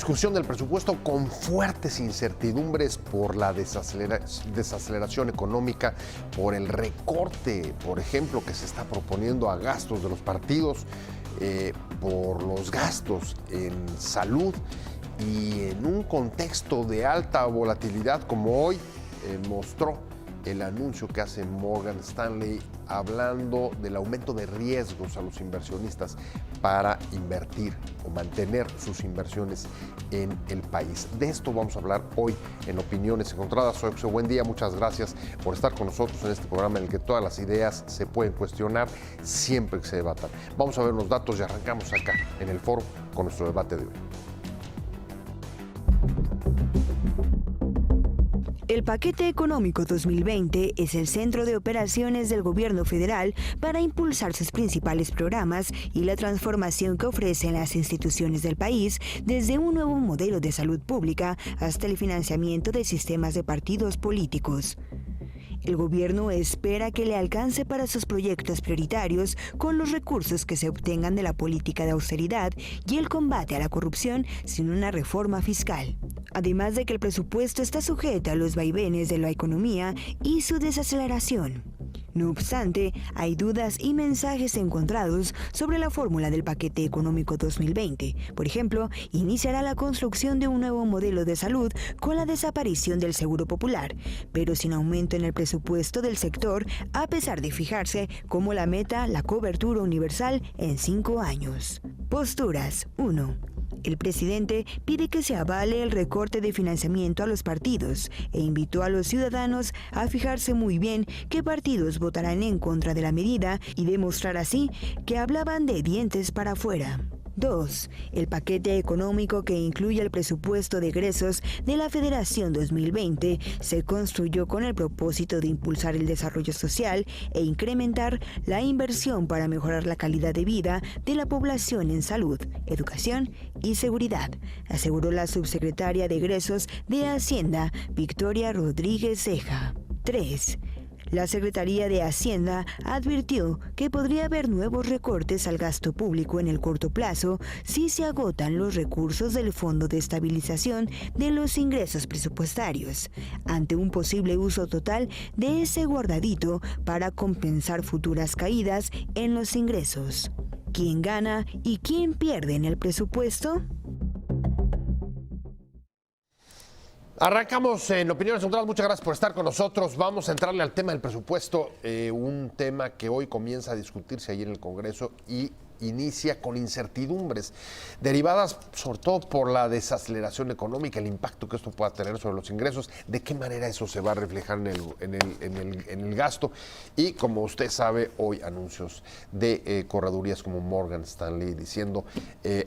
discusión del presupuesto con fuertes incertidumbres por la desaceleración económica, por el recorte, por ejemplo, que se está proponiendo a gastos de los partidos, por los gastos en salud y en un contexto de alta volatilidad como hoy mostró el anuncio que hace Morgan Stanley hablando del aumento de riesgos a los inversionistas para invertir o mantener sus inversiones en el país. De esto vamos a hablar hoy en Opiniones Encontradas. Soy José Buendía, muchas gracias por estar con nosotros en este programa en el que todas las ideas se pueden cuestionar siempre que se debatan. Vamos a ver los datos y arrancamos acá en el foro con nuestro debate de hoy. El paquete económico 2020 es el centro de operaciones del gobierno federal para impulsar sus principales programas y la transformación que ofrecen las instituciones del país, desde un nuevo modelo de salud pública hasta el financiamiento de sistemas de partidos políticos. El gobierno espera que le alcance para sus proyectos prioritarios con los recursos que se obtengan de la política de austeridad y el combate a la corrupción sin una reforma fiscal. Además de que el presupuesto está sujeto a los vaivenes de la economía y su desaceleración. No obstante, hay dudas y mensajes encontrados sobre la fórmula del paquete económico 2020. Por ejemplo, iniciará la construcción de un nuevo modelo de salud con la desaparición del Seguro Popular, pero sin aumento en el presupuesto del sector, a pesar de fijarse como la meta la cobertura universal en 5 años. Posturas 1. El presidente pide que se avale el recorte de financiamiento a los partidos e invitó a los ciudadanos a fijarse muy bien qué partidos votarán en contra de la medida y demostrar así que hablaban de dientes para afuera. 2. El paquete económico que incluye el presupuesto de egresos de la Federación 2020 se construyó con el propósito de impulsar el desarrollo social e incrementar la inversión para mejorar la calidad de vida de la población en salud, educación y seguridad, aseguró la subsecretaria de Egresos de Hacienda, Victoria Rodríguez Ceja. 3. La Secretaría de Hacienda advirtió que podría haber nuevos recortes al gasto público en el corto plazo si se agotan los recursos del Fondo de Estabilización de los Ingresos Presupuestarios, ante un posible uso total de ese guardadito para compensar futuras caídas en los ingresos. ¿Quién gana y quién pierde en el presupuesto? Arrancamos en Opiniones Encontradas. Muchas gracias por estar con nosotros. Vamos a entrarle al tema del presupuesto, un tema que hoy comienza a discutirse ahí en el Congreso y inicia con incertidumbres derivadas sobre todo por la desaceleración económica, el impacto que esto pueda tener sobre los ingresos, de qué manera eso se va a reflejar en el gasto y, como usted sabe, hoy anuncios de corredurías como Morgan Stanley diciendo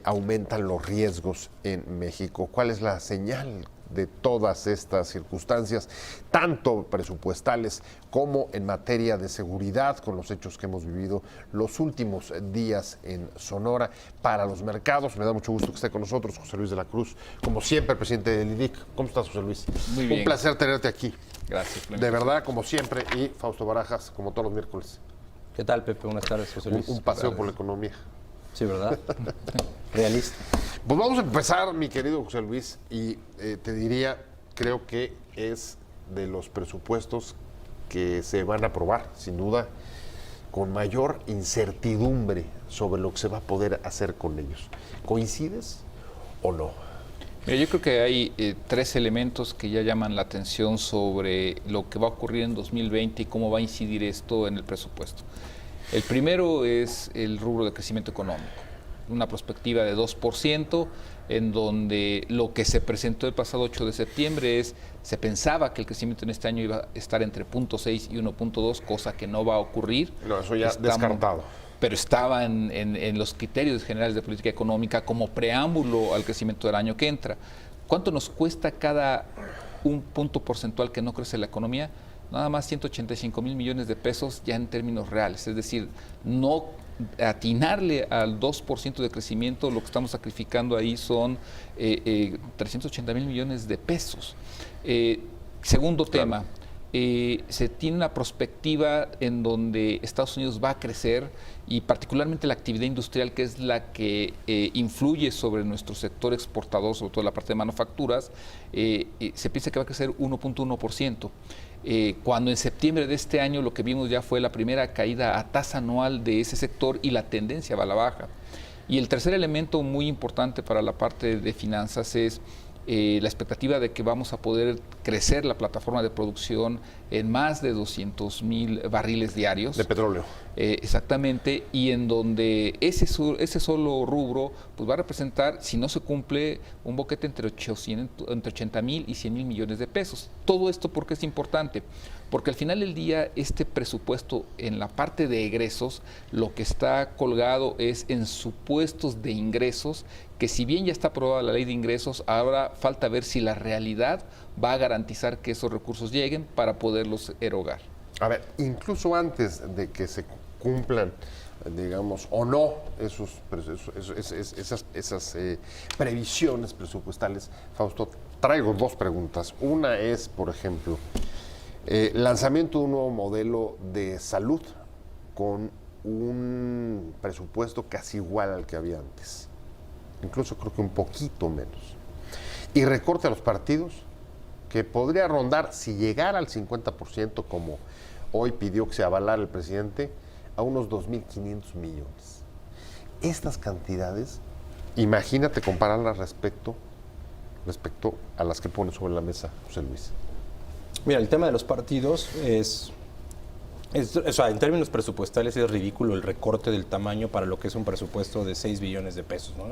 aumentan los riesgos en México. ¿Cuál es la señal de todas estas circunstancias, tanto presupuestales como en materia de seguridad, con los hechos que hemos vivido los últimos días en Sonora, para los mercados? Me da mucho gusto que esté con nosotros José Luis de la Cruz, como siempre, presidente del IDIC. ¿Cómo estás, José Luis? Muy bien. Un placer tenerte aquí. Gracias, Clemente. De verdad, como siempre, y Fausto Barajas, como todos los miércoles. ¿Qué tal, Pepe? Buenas tardes, José Luis. Un paseo por la economía. Sí, ¿verdad? Realista. Pues vamos a empezar, mi querido José Luis, y te diría, creo que es de los presupuestos que se van a aprobar, sin duda, con mayor incertidumbre sobre lo que se va a poder hacer con ellos. ¿Coincides o no? Mira, yo creo que hay 3 elementos que ya llaman la atención sobre lo que va a ocurrir en 2020 y cómo va a incidir esto en el presupuesto. El primero es el rubro de crecimiento económico, una perspectiva de 2%, en donde lo que se presentó el pasado 8 de septiembre se pensaba que el crecimiento en este año iba a estar entre 0.6 y 1.2, cosa que no va a ocurrir. No, eso ya descartado. Pero estaba en los criterios generales de política económica como preámbulo al crecimiento del año que entra. ¿Cuánto nos cuesta cada un punto porcentual que no crece la economía? Nada más 185,000 millones de pesos ya en términos reales, es decir, no atinarle al 2% de crecimiento, lo que estamos sacrificando ahí son 380,000 millones de pesos. Segundo tema, se tiene una perspectiva en donde Estados Unidos va a crecer y particularmente la actividad industrial, que es la que influye sobre nuestro sector exportador, sobre todo la parte de manufacturas, se piensa que va a crecer 1.1%. Cuando en septiembre de este año lo que vimos ya fue la primera caída a tasa anual de ese sector y la tendencia va a la baja. Y el tercer elemento muy importante para la parte de finanzas es la expectativa de que vamos a poder crecer la plataforma de producción en más de 200,000 barriles diarios. De petróleo. Exactamente, y en donde ese solo rubro pues va a representar, si no se cumple, un boquete entre 80,000 y 100,000 millones de pesos. Todo esto, ¿por qué es importante? Porque al final del día este presupuesto en la parte de egresos lo que está colgado es en supuestos de ingresos que, si bien ya está aprobada la ley de ingresos, ahora falta ver si la realidad va a garantizar que esos recursos lleguen para poderlos erogar. A ver, incluso antes de que se cumplan, digamos, o no esas previsiones presupuestales, Fausto, traigo dos preguntas. Una es, por ejemplo, lanzamiento de un nuevo modelo de salud con un presupuesto casi igual al que había antes, incluso creo que un poquito menos, y recorte a los partidos que podría rondar, si llegara al 50%, como hoy pidió que se avalara el presidente, a unos 2.500 millones. Estas cantidades, imagínate compararlas respecto a las que pone sobre la mesa José Luis. Mira, el tema de los partidos o sea, en términos presupuestales es ridículo el recorte del tamaño para lo que es un presupuesto de 6 billones de pesos, ¿no?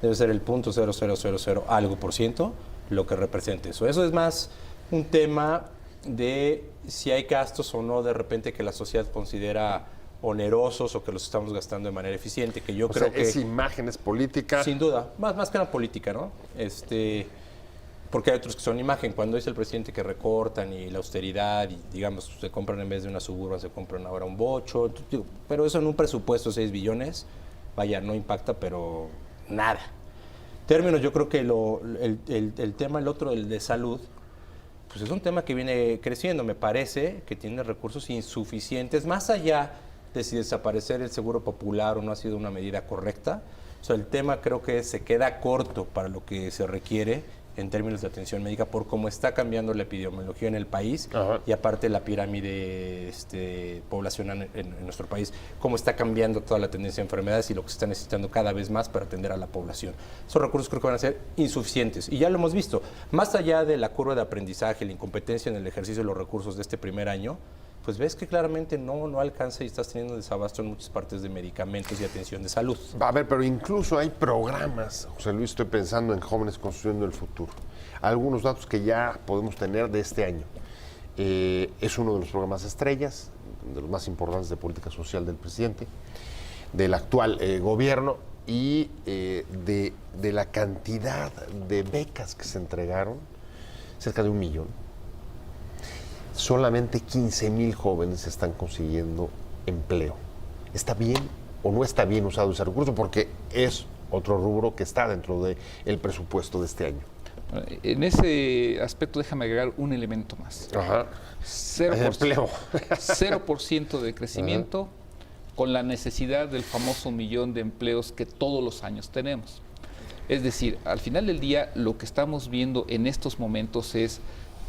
Debe ser el 0.0000 algo por ciento lo que represente eso. Eso es más un tema de si hay gastos o no de repente que la sociedad considera onerosos o que los estamos gastando de manera eficiente, que yo creo que es imagen, es política. Sin duda, más que una política, ¿no? Porque hay otros que son imagen. Cuando dice el presidente que recortan y la austeridad y, digamos, se compran en vez de una Suburban, se compran ahora un bocho. Pero eso en un presupuesto de 6 billones, vaya, no impacta, pero nada. Términos, yo creo que el tema, el otro, el de salud, pues es un tema que viene creciendo. Me parece que tiene recursos insuficientes, más allá de si desaparecer el seguro popular o no ha sido una medida correcta. O sea, el tema creo que se queda corto para lo que se requiere en términos de atención médica por cómo está cambiando la epidemiología en el país. Ajá. Y aparte la pirámide poblacional en nuestro país, cómo está cambiando toda la tendencia de enfermedades y lo que se está necesitando cada vez más para atender a la población. Esos recursos creo que van a ser insuficientes y ya lo hemos visto. Más allá de la curva de aprendizaje, la incompetencia en el ejercicio de los recursos de este primer año, pues ves que claramente no alcanza y estás teniendo desabasto en muchas partes de medicamentos y atención de salud. A ver, pero incluso hay programas, José Luis, estoy pensando en Jóvenes Construyendo el Futuro. Algunos datos que ya podemos tener de este año. Es uno de los programas estrellas, de los más importantes de política social del presidente, del actual gobierno, y de la cantidad de becas que se entregaron, cerca de 1 millón. Solamente 15,000 jóvenes están consiguiendo empleo. ¿Está bien o no está bien usado ese recurso? Porque es otro rubro que está dentro del presupuesto de este año. En ese aspecto déjame agregar un elemento más. Ajá. 0% de crecimiento. Ajá. Con la necesidad del famoso 1 millón de empleos que todos los años tenemos. Es decir, al final del día lo que estamos viendo en estos momentos es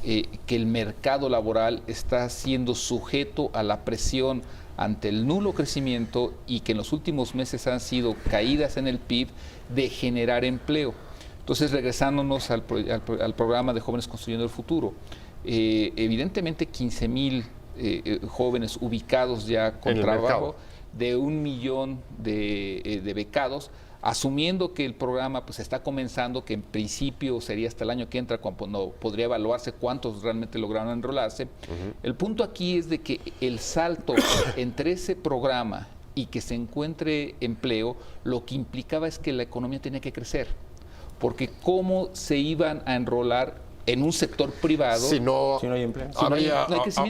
que el mercado laboral está siendo sujeto a la presión ante el nulo crecimiento y que en los últimos meses han sido caídas en el PIB de generar empleo. Entonces, regresándonos al programa de Jóvenes Construyendo el Futuro, evidentemente 15,000 jóvenes ubicados ya con trabajo, de 1 millón de becados, asumiendo que el programa pues está comenzando, que en principio sería hasta el año que entra cuando podría evaluarse cuántos realmente lograron enrolarse. Uh-huh. El punto aquí es de que el salto entre ese programa y que se encuentre empleo, lo que implicaba es que la economía tenía que crecer, porque cómo se iban a enrolar en un sector privado si no hay empleo, no hay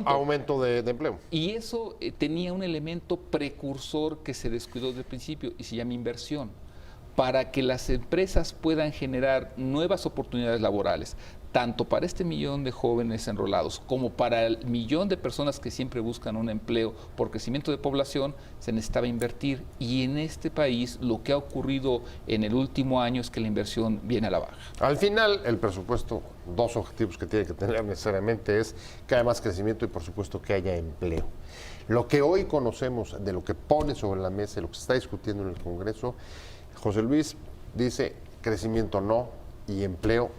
aumento de empleo. Y eso tenía un elemento precursor que se descuidó desde el principio y se llama inversión. para que las empresas puedan generar nuevas oportunidades laborales, tanto para este millón de jóvenes enrolados como para el millón de personas que siempre buscan un empleo por crecimiento de población, se necesitaba invertir. Y en este país lo que ha ocurrido en el último año es que la inversión viene a la baja. Al final, el presupuesto, dos objetivos que tiene que tener necesariamente es que haya más crecimiento y, por supuesto, que haya empleo. Lo que hoy conocemos de lo que pone sobre la mesa, lo que se está discutiendo en el Congreso, José Luis dice crecimiento no, y empleo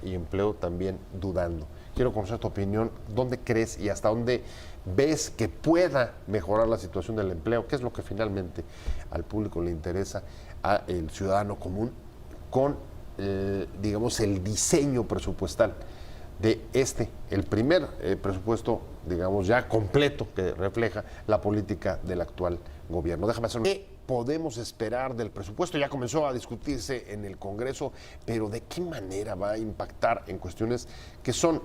también dudando. Quiero conocer tu opinión, ¿dónde crees y hasta dónde ves que pueda mejorar la situación del empleo? ¿Qué es lo que finalmente al público le interesa, al ciudadano común, con, digamos, el diseño presupuestal de el primer presupuesto, digamos, ya completo que refleja la política del actual gobierno? Déjame hacer ¿Qué podemos esperar del presupuesto? Ya comenzó a discutirse en el Congreso, pero ¿de qué manera va a impactar en cuestiones que son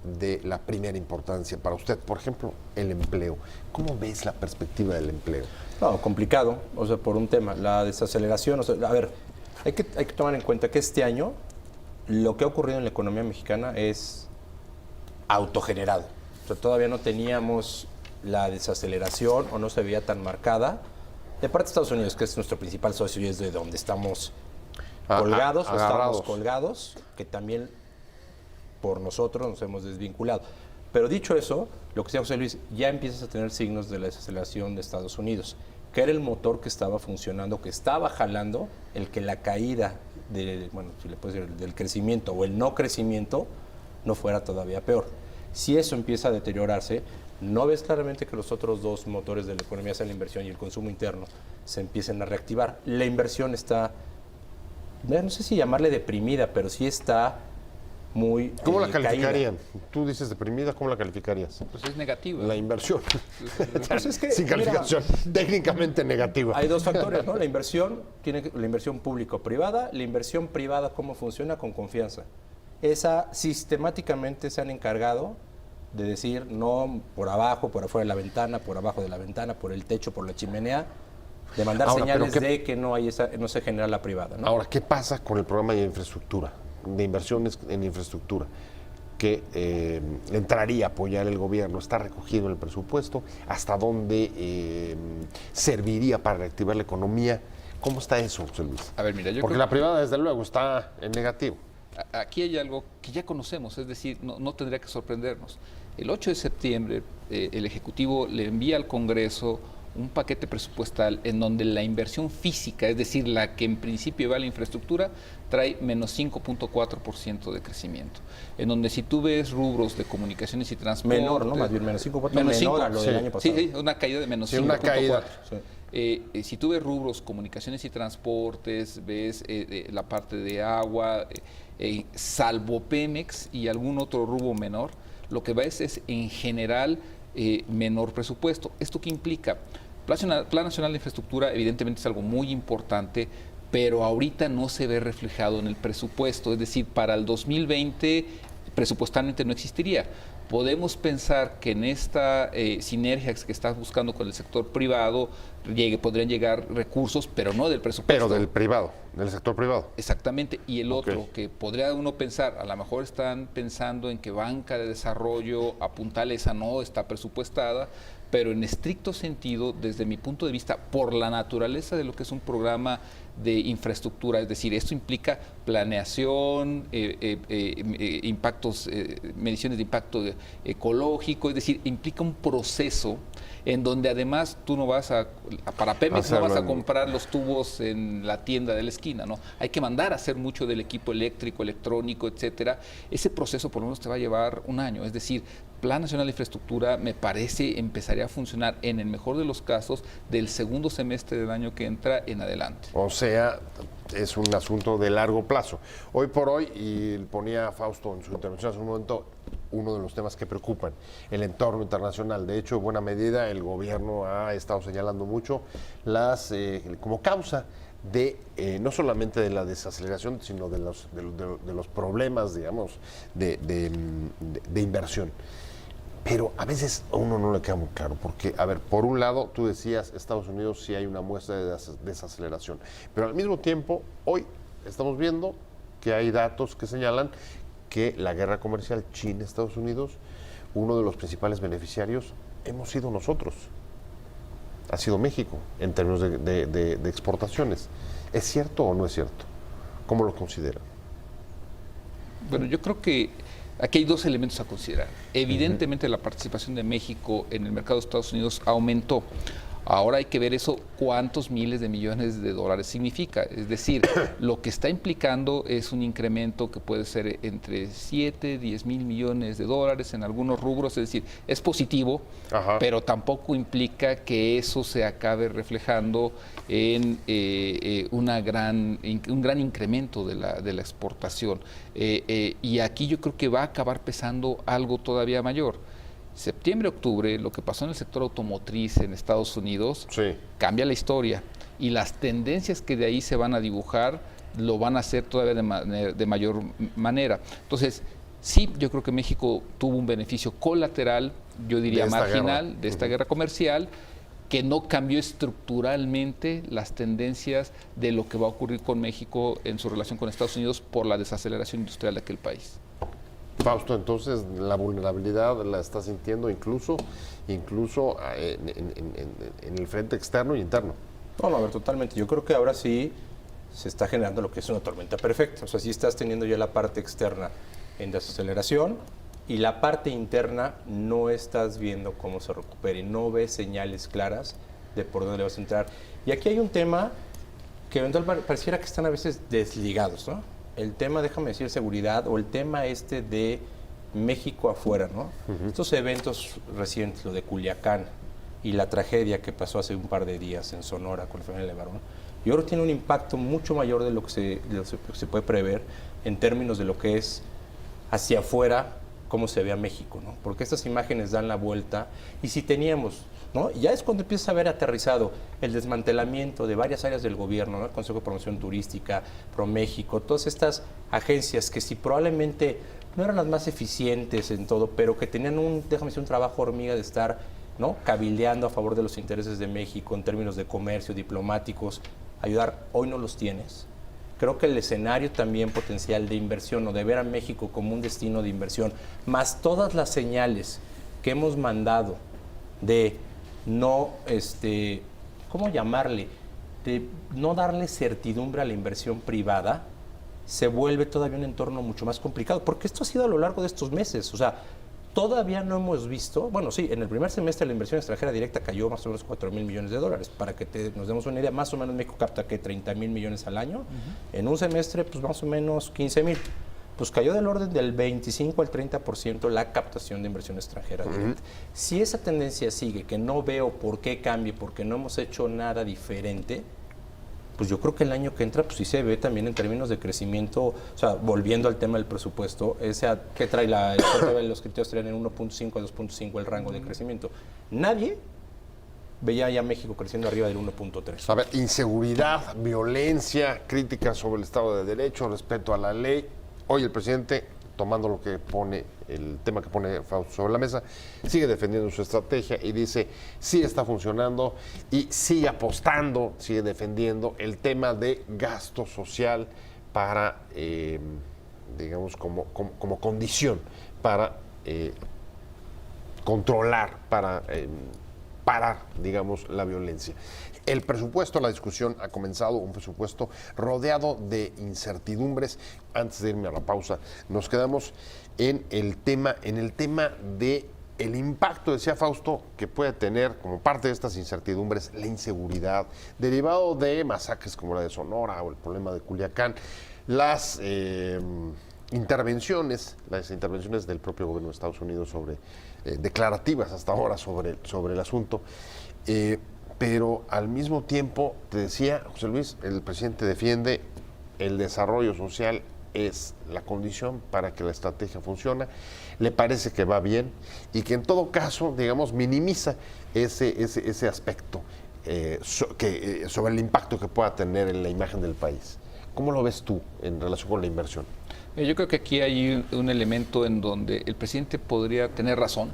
de la primera importancia para usted? Por ejemplo, el empleo. ¿Cómo ves la perspectiva del empleo? No, complicado, o sea, por un tema, la desaceleración, o sea, a ver, hay que tomar en cuenta que este año lo que ha ocurrido en la economía mexicana es autogenerado. O sea, todavía no teníamos la desaceleración o no se veía tan marcada de parte de Estados Unidos, que es nuestro principal socio y es de donde estamos colgados, o estamos colgados, que también por nosotros nos hemos desvinculado. Pero dicho eso, lo que decía José Luis, ya empiezas a tener signos de la desaceleración de Estados Unidos, que era el motor que estaba funcionando, que estaba jalando el que la caída del crecimiento o el no crecimiento no fuera todavía peor. Si eso empieza a deteriorarse, no ves claramente que los otros dos motores de la economía, sea la inversión y el consumo interno, se empiecen a reactivar. La inversión está, no sé si llamarle deprimida, pero sí está muy ¿Cómo la calificarían? caída. Tú dices deprimida, ¿cómo la calificarías? Pues es negativa. La inversión. Pues es que, sin calificación, técnicamente negativa. Hay dos factores, ¿no? La inversión público-privada. La inversión privada, ¿cómo funciona? Con confianza. Esa sistemáticamente se han encargado de decir no por abajo, por afuera de la ventana, por abajo de la ventana, por el techo, por la chimenea, de mandar señales de que no se genera la privada, ¿no? Ahora, ¿qué pasa con el programa de infraestructura, de inversiones en infraestructura, que entraría a apoyar el gobierno? ¿Está recogido en el presupuesto? ¿Hasta dónde serviría para reactivar la economía? ¿Cómo está eso, José Luis? A ver, mira, yo Porque creo la privada, desde luego, está en negativo. Aquí hay algo que ya conocemos, es decir, no tendría que sorprendernos. El 8 de septiembre el Ejecutivo le envía al Congreso un paquete presupuestal en donde la inversión física, es decir, la que en principio va a la infraestructura, trae menos 5.4% de crecimiento. En donde si tú ves rubros de comunicaciones y transporte... Menor, ¿no? Más bien menos 5.4, menor a lo del año pasado. Sí, una caída de menos 5.4. Una caída. Si tú ves rubros, comunicaciones y transportes, ves la parte de agua, salvo Pemex y algún otro rubro menor, lo que ves es en general menor presupuesto. ¿Esto qué implica? Plan Nacional de Infraestructura evidentemente es algo muy importante, pero ahorita no se ve reflejado en el presupuesto, es decir, para el 2020 presupuestalmente no existiría. Podemos pensar que en esta sinergia que estás buscando con el sector privado podrían llegar recursos, pero no del presupuesto. Pero del privado, del sector privado. Exactamente. Y el otro, que podría uno pensar, a lo mejor están pensando en que banca de desarrollo apuntal esa no está presupuestada, pero en estricto sentido, desde mi punto de vista, por la naturaleza de lo que es un programa de infraestructura, es decir, esto implica planeación, impactos, mediciones de impacto ecológico, es decir, implica un proceso en donde además tú no vas para Pemex no vas a comprar los tubos en la tienda de la esquina, ¿no? Hay que mandar a hacer mucho del equipo eléctrico, electrónico, etcétera. Ese proceso por lo menos te va a llevar un año, es decir, Plan Nacional de Infraestructura me parece empezaría a funcionar en el mejor de los casos del segundo semestre del año que entra en adelante. O sea, es un asunto de largo plazo. Hoy por hoy, y ponía Fausto en su intervención hace un momento, uno de los temas que preocupan, el entorno internacional. De hecho, en buena medida, el gobierno ha estado señalando mucho como causa de no solamente de la desaceleración, sino de los problemas, digamos, de inversión. Pero a veces a uno no le queda muy claro, porque, a ver, por un lado, tú decías, Estados Unidos sí hay una muestra de desaceleración, pero al mismo tiempo, hoy estamos viendo que hay datos que señalan que la guerra comercial China-Estados Unidos, uno de los principales beneficiarios hemos sido nosotros, ha sido México, en términos de exportaciones. ¿Es cierto o no es cierto? ¿Cómo lo consideran? Bueno, yo creo que aquí hay dos elementos a considerar. Evidentemente la participación de México en el mercado de Estados Unidos aumentó. Ahora hay que ver eso, cuántos miles de millones de dólares significa. Es decir, lo que está implicando es un incremento que puede ser entre 7, 10 mil millones de dólares en algunos rubros. Es decir, es positivo, pero tampoco implica que eso se acabe reflejando en un gran incremento de la exportación. Y aquí yo creo que va a acabar pesando algo todavía mayor. Septiembre, octubre, lo que pasó en el sector automotriz en Estados Unidos cambia la historia, y las tendencias que de ahí se van a dibujar lo van a hacer todavía de mayor manera. Entonces, sí, yo creo que México tuvo un beneficio colateral, yo diría marginal, de esta guerra comercial, que no cambió estructuralmente las tendencias de lo que va a ocurrir con México en su relación con Estados Unidos por la desaceleración industrial de aquel país. Fausto, entonces la vulnerabilidad la está sintiendo incluso en el frente externo y interno. No, a ver, totalmente. Yo creo que ahora sí se está generando lo que es una tormenta perfecta. O sea, sí estás teniendo ya la parte externa en desaceleración y la parte interna no estás viendo cómo se recupere, no ves señales claras de por dónde le vas a entrar. Y aquí hay un tema que eventualmente pareciera que están a veces desligados, ¿no? El tema, déjame decir, seguridad, o el tema de México afuera, ¿no? Estos eventos recientes, lo de Culiacán y la tragedia que pasó hace un par de días en Sonora con la familia Levarón, yo creo que tiene un impacto mucho mayor de lo que se puede prever en términos de lo que es hacia afuera, cómo se ve a México, ¿no? Porque estas imágenes dan la vuelta, y si teníamos, ¿no? Ya es cuando empiezas a ver aterrizado el desmantelamiento de varias áreas del gobierno, ¿no? El Consejo de Promoción Turística, ProMéxico, todas estas agencias que sí probablemente no eran las más eficientes en todo, pero que tenían un trabajo hormiga de estar, ¿no? Cabildeando a favor de los intereses de México en términos de comercio, diplomáticos, ayudar. Hoy no los tienes. Creo que el escenario también potencial de inversión, o de ver a México como un destino de inversión, más todas las señales que hemos mandado de no, ¿cómo llamarle? De no darle certidumbre a la inversión privada, se vuelve todavía un entorno mucho más complicado, porque esto ha sido a lo largo de estos meses. O sea, todavía no hemos visto, bueno, sí, en el primer semestre la inversión extranjera directa cayó más o menos 4 mil millones de dólares. Para que nos demos una idea, más o menos México capta que 30 mil millones al año. En un semestre, pues más o menos 15 mil. Pues cayó del orden del 25 al 30% la captación de inversión extranjera directa. Si esa tendencia sigue, que no veo por qué cambie, porque no hemos hecho nada diferente, pues yo creo que el año que entra, pues sí se ve también en términos de crecimiento. O sea, volviendo al tema del presupuesto, ¿qué trae los criterios? Traen en 1.5 a 2.5 el rango de crecimiento. Nadie veía ya México creciendo arriba del 1.3. A ver, inseguridad, violencia, críticas sobre el Estado de Derecho, respeto a la ley. Hoy el presidente, tomando lo que pone, el tema que pone Fausto sobre la mesa, sigue defendiendo su estrategia y dice, sí está funcionando, y sigue apostando, sigue defendiendo el tema de gasto social para, digamos, como condición para controlar, para parar, digamos, la violencia. El presupuesto, la discusión ha comenzado, un presupuesto rodeado de incertidumbres. Antes de irme a la pausa, nos quedamos en el tema de el impacto, decía Fausto, que puede tener como parte de estas incertidumbres la inseguridad, derivado de masacres como la de Sonora o el problema de Culiacán, las intervenciones del propio gobierno de Estados Unidos sobre declarativas hasta ahora sobre el asunto. Pero al mismo tiempo, te decía, José Luis, el presidente defiende el desarrollo social es la condición para que la estrategia funcione. Le parece que va bien y que en todo caso, digamos, minimiza ese aspecto sobre el impacto que pueda tener en la imagen del país. ¿Cómo lo ves tú en relación con la inversión? Yo creo que aquí hay un elemento en donde el presidente podría tener razón,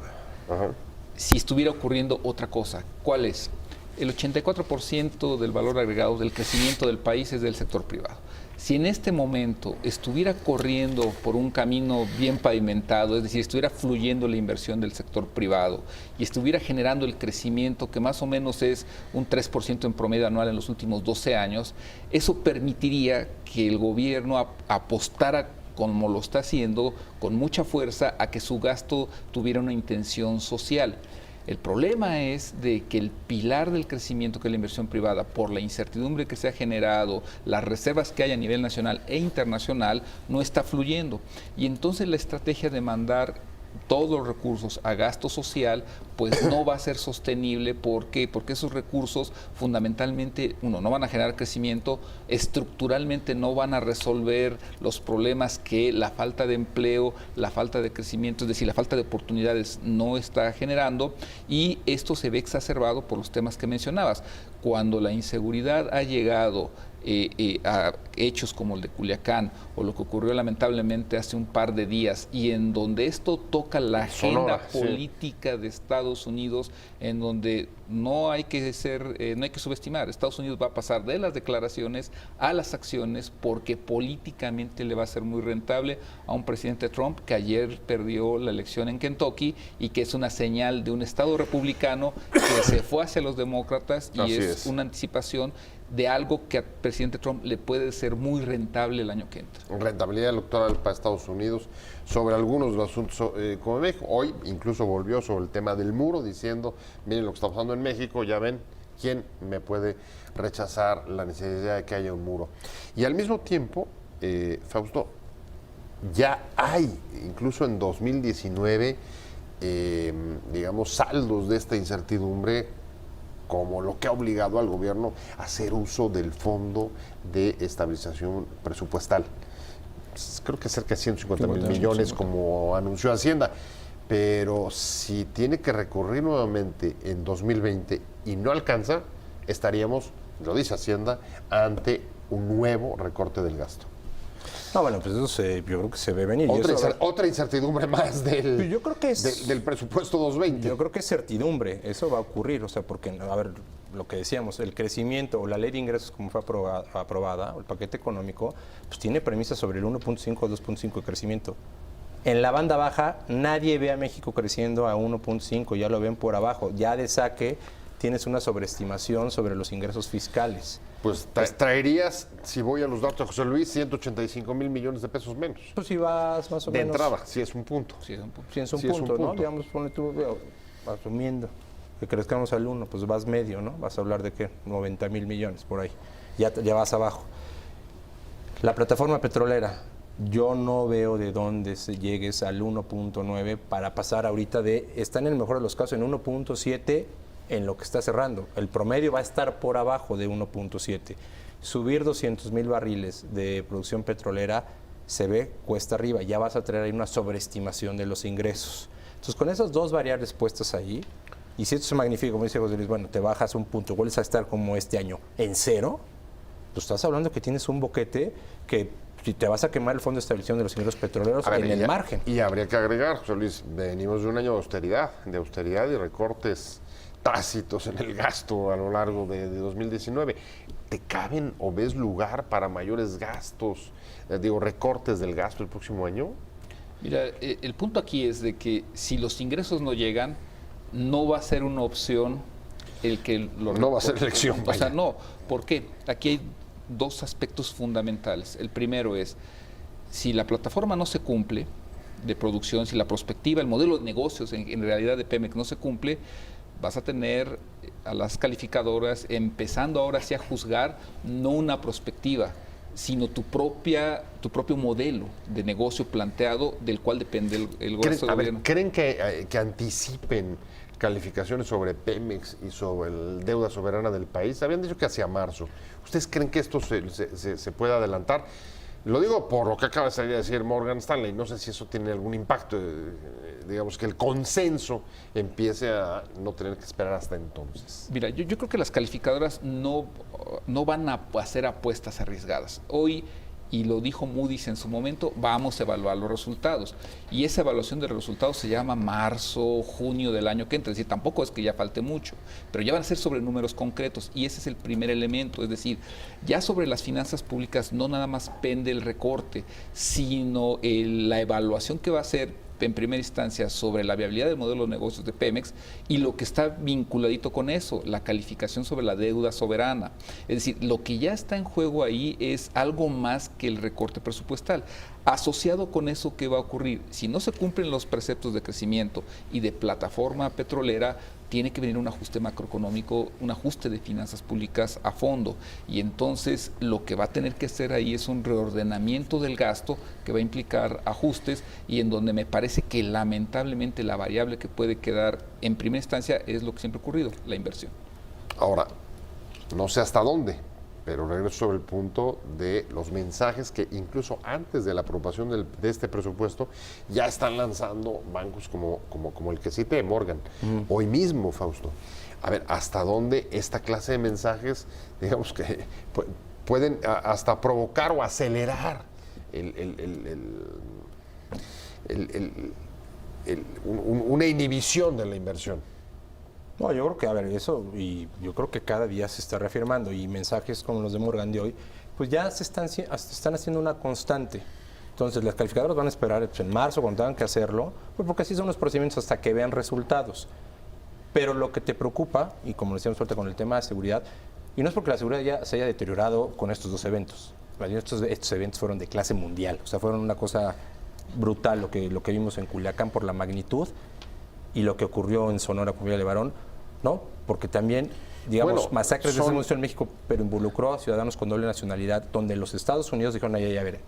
Ajá. si estuviera ocurriendo otra cosa. ¿Cuál es? El 84% del valor agregado del crecimiento del país es del sector privado. Si en este momento estuviera corriendo por un camino bien pavimentado, es decir, estuviera fluyendo la inversión del sector privado y estuviera generando el crecimiento que más o menos es un 3% en promedio anual en los últimos 12 años, eso permitiría que el gobierno apostara, como lo está haciendo, con mucha fuerza a que su gasto tuviera una intención social. El problema es de que el pilar del crecimiento, que es la inversión privada, por la incertidumbre que se ha generado, las reservas que hay a nivel nacional e internacional, no está fluyendo. Y entonces la estrategia de mandar todos los recursos a gasto social, pues no va a ser sostenible. ¿Por qué? Porque esos recursos fundamentalmente, uno, no van a generar crecimiento, estructuralmente no van a resolver los problemas que la falta de empleo, la falta de crecimiento, es decir, la falta de oportunidades no está generando, y esto se ve exacerbado por los temas que mencionabas. Cuando la inseguridad ha llegado a hechos como el de Culiacán o lo que ocurrió lamentablemente hace un par de días, y en donde esto toca la agenda política de Estados Unidos, en donde no hay que subestimar. Estados Unidos va a pasar de las declaraciones a las acciones, porque políticamente le va a ser muy rentable a un presidente Trump que ayer perdió la elección en Kentucky y que es una señal de un estado republicano que se fue hacia los demócratas, y es una anticipación de algo que al presidente Trump le puede ser muy rentable el año que entra. Rentabilidad electoral para Estados Unidos sobre algunos de los asuntos como México. Hoy incluso volvió sobre el tema del muro, diciendo, miren lo que está pasando en México, ya ven, ¿quién me puede rechazar la necesidad de que haya un muro? Y al mismo tiempo, Fausto, ya hay, incluso en 2019, digamos, saldos de esta incertidumbre, como lo que ha obligado al gobierno a hacer uso del Fondo de Estabilización Presupuestal. Creo que cerca de 150 mil millones, como anunció Hacienda. Pero si tiene que recurrir nuevamente en 2020 y no alcanza, estaríamos, lo dice Hacienda, ante un nuevo recorte del gasto. No, bueno, pues eso yo creo que se ve venir. Otra incertidumbre más del, yo creo que del presupuesto 2020. Yo creo que es certidumbre, eso va a ocurrir, o sea, porque, a ver, lo que decíamos, el crecimiento o la ley de ingresos como fue aprobada, o el paquete económico, pues tiene premisas sobre el 1.5 o 2.5 de crecimiento. En la banda baja nadie ve a México creciendo a 1.5, ya lo ven por abajo, ya de saque tienes una sobreestimación sobre los ingresos fiscales. Pues traerías, si voy a los datos de José Luis, 185 mil millones de pesos menos. Pues si vas más o de menos... De entrada, si es un punto. Si es un punto, ¿no? Digamos, ponle tú, asumiendo que crezcamos al 1, pues vas medio, ¿no? Vas a hablar de ¿qué? 90 mil millones por ahí. Ya vas abajo. La plataforma petrolera, yo no veo de dónde llegues al 1.9 para pasar ahorita está en el mejor de los casos en 1.7 en lo que está cerrando. El promedio va a estar por abajo de 1.7. Subir 200 mil barriles de producción petrolera se ve cuesta arriba. Ya vas a tener ahí una sobreestimación de los ingresos. Entonces, con esas dos variables puestas ahí, y si esto se magnifica, como dice José Luis, bueno, te bajas un punto, vuelves a estar como este año en cero, pues estás hablando que tienes un boquete que si te vas a quemar el Fondo de Estabilización de los Ingresos Petroleros en el margen. Y habría que agregar, José Luis, venimos de un año de austeridad y recortes tácitos en el gasto a lo largo de 2019. ¿Te caben o ves lugar para mayores gastos, recortes del gasto el próximo año? Mira, el punto aquí es de que si los ingresos no llegan, no va a ser una opción el que lo no va a ser elección. O sea, no. ¿Por qué? Aquí hay dos aspectos fundamentales. El primero es, si la plataforma no se cumple de producción, si la perspectiva, el modelo de negocios en realidad de Pemex no se cumple, vas a tener a las calificadoras empezando ahora sí a juzgar no una perspectiva, sino tu propio modelo de negocio planteado del cual depende el gobierno. ¿Creen que anticipen calificaciones sobre Pemex y sobre la deuda soberana del país? Habían dicho que hacia marzo. ¿Ustedes creen que esto se puede adelantar? Lo digo por lo que acaba de salir a decir Morgan Stanley. No sé si eso tiene algún impacto, digamos que el consenso empiece a no tener que esperar hasta entonces. Mira, yo creo que las calificadoras no van a hacer apuestas arriesgadas. Hoy y lo dijo Moody's en su momento, vamos a evaluar los resultados. Y esa evaluación de los resultados se llama marzo, junio del año que entra. Es decir, tampoco es que ya falte mucho, pero ya van a ser sobre números concretos. Y ese es el primer elemento. Es decir, ya sobre las finanzas públicas no nada más pende el recorte, sino la evaluación que va a hacer en primera instancia sobre la viabilidad del modelo de negocios de Pemex y lo que está vinculadito con eso, la calificación sobre la deuda soberana. Es decir, lo que ya está en juego ahí es algo más que el recorte presupuestal. Asociado con eso, ¿qué va a ocurrir? Si no se cumplen los preceptos de crecimiento y de plataforma petrolera, tiene que venir un ajuste macroeconómico, un ajuste de finanzas públicas a fondo. Y entonces lo que va a tener que hacer ahí es un reordenamiento del gasto que va a implicar ajustes y en donde me parece que lamentablemente la variable que puede quedar en primera instancia es lo que siempre ha ocurrido, la inversión. Ahora, no sé hasta dónde, pero regreso sobre el punto de los mensajes que incluso antes de la aprobación de este presupuesto ya están lanzando bancos como el que cite Morgan. Hoy mismo, Fausto. A ver, ¿hasta dónde esta clase de mensajes, digamos que pueden hasta provocar o acelerar una inhibición de la inversión? No, yo creo que, a ver, eso, y yo creo que cada día se está reafirmando, y mensajes como los de Morgan de hoy, pues ya se están haciendo una constante. Entonces, las calificadoras van a esperar pues, en marzo, cuando tengan que hacerlo, pues porque así son los procedimientos hasta que vean resultados. Pero lo que te preocupa, y como decíamos ahorita con el tema de seguridad, y no es porque la seguridad ya se haya deteriorado con estos dos eventos. Estos eventos fueron de clase mundial, o sea, fueron una cosa brutal lo que vimos en Culiacán por la magnitud y lo que ocurrió en Sonora con Villa de Barón, ¿no? Porque también, digamos, Bueno, masacres de ese museo en México, pero involucró a ciudadanos con doble nacionalidad, donde los Estados Unidos dijeron, ay, a ver,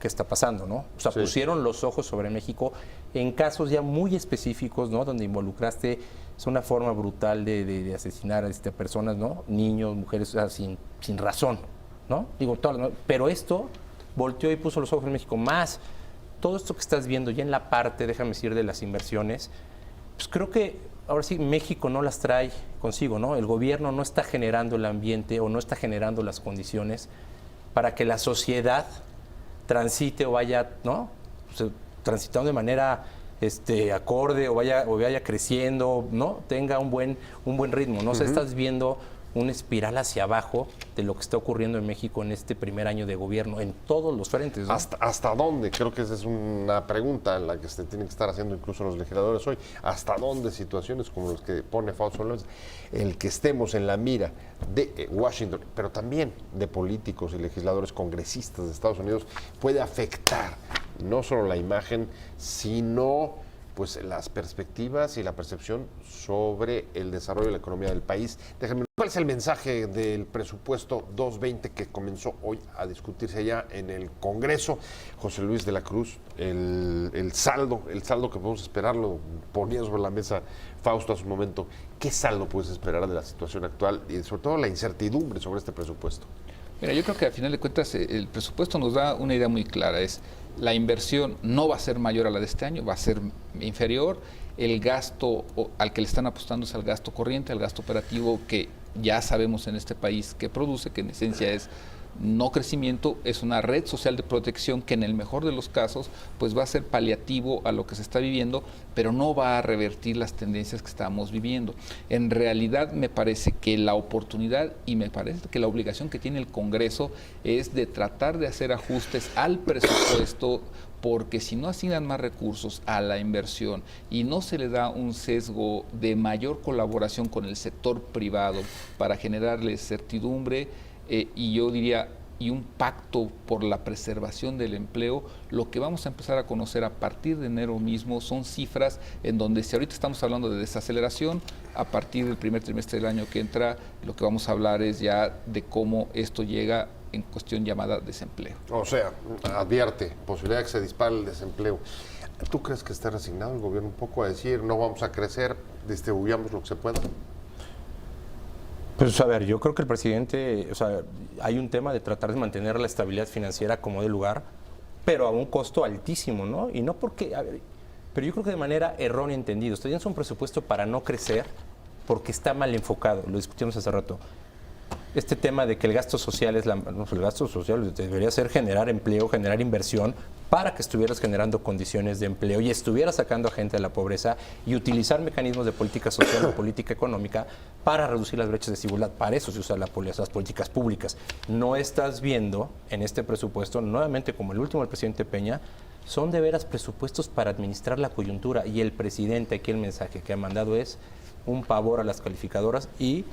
¿qué está pasando, no? O sea, pusieron los ojos sobre México en casos ya muy específicos, ¿no? Donde involucraste, es una forma brutal de asesinar a personas, ¿no? Niños, mujeres, o sea, sin razón, ¿no? Digo, ¿no? Pero esto volteó y puso los ojos en México. Más todo esto que estás viendo ya en la parte, déjame decir, de las inversiones, pues creo que ahora sí, México no las trae consigo, ¿no? El gobierno no está generando el ambiente o no está generando las condiciones para que la sociedad transite o vaya, ¿no? O sea, transitando de manera acorde o vaya creciendo, ¿no? Tenga un buen ritmo, ¿no? O sea, estás viendo una espiral hacia abajo de lo que está ocurriendo en México en este primer año de gobierno, en todos los frentes, ¿no? ¿Hasta dónde? Creo que esa es una pregunta en la que se tienen que estar haciendo incluso los legisladores hoy. ¿Hasta dónde situaciones como los que pone Fausto López, el que estemos en la mira de Washington, pero también de políticos y legisladores congresistas de Estados Unidos, puede afectar no solo la imagen, sino pues las perspectivas y la percepción sobre el desarrollo de la economía del país? Déjenme, ¿cuál es el mensaje del presupuesto 220 que comenzó hoy a discutirse ya en el Congreso? José Luis de la Cruz, el saldo que podemos esperar, lo ponía sobre la mesa Fausto hace un momento. ¿Qué saldo puedes esperar de la situación actual y sobre todo la incertidumbre sobre este presupuesto? Mira, yo creo que al final de cuentas el presupuesto nos da una idea muy clara, es la inversión no va a ser mayor a la de este año, va a ser inferior, el gasto al que le están apostando es al gasto corriente, al gasto operativo que ya sabemos en este país que produce, que en esencia es no crecimiento, es una red social de protección que en el mejor de los casos pues va a ser paliativo a lo que se está viviendo, pero no va a revertir las tendencias que estamos viviendo. En realidad me parece que la oportunidad y me parece que la obligación que tiene el Congreso es de tratar de hacer ajustes al presupuesto, porque si no asignan más recursos a la inversión y no se le da un sesgo de mayor colaboración con el sector privado para generarle certidumbre, y yo diría, y un pacto por la preservación del empleo, lo que vamos a empezar a conocer a partir de enero mismo son cifras en donde si ahorita estamos hablando de desaceleración, a partir del primer trimestre del año que entra, lo que vamos a hablar es ya de cómo esto llega en cuestión llamada desempleo. O sea, advierte, posibilidad de que se dispare el desempleo. ¿Tú crees que está resignado el gobierno un poco a decir no vamos a crecer, distribuyamos lo que se pueda? Pues a ver, yo creo que el presidente, o sea, hay un tema de tratar de mantener la estabilidad financiera como de lugar, pero a un costo altísimo, ¿no? Y no porque, a ver, pero yo creo que de manera errónea entendido. Ustedes un presupuesto para no crecer porque está mal enfocado, lo discutimos hace rato. este tema de que el gasto social el gasto social debería ser generar empleo, generar inversión para que estuvieras generando condiciones de empleo y estuvieras sacando a gente de la pobreza y utilizar mecanismos de política social o política económica para reducir las brechas de desigualdad. Para eso se usan las políticas públicas. No estás viendo en este presupuesto, nuevamente como el último del presidente Peña, son de veras presupuestos para administrar la coyuntura, y el presidente aquí el mensaje que ha mandado es un pavor a las calificadoras y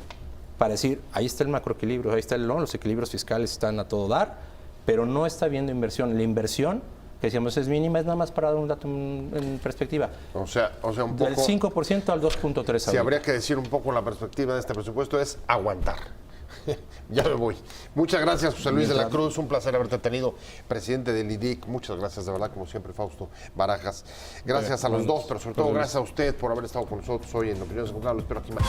para decir, ahí está el macroequilibrio, ahí está los equilibrios fiscales están a todo dar, pero no está viendo inversión. La inversión, que decíamos es mínima, es nada más para dar un dato en perspectiva. O sea un poco... Del 5% al 2.3%. Si habría que decir un poco la perspectiva de este presupuesto es aguantar. Ya me voy. Muchas gracias, José Luis de la Cruz. Un placer haberte tenido, presidente del IDIC. Muchas gracias, de verdad, como siempre, Fausto Barajas. Gracias a los dos, pero sobre todo gracias a usted por haber estado con nosotros hoy en Opiniones con Carlos. Espero aquí más.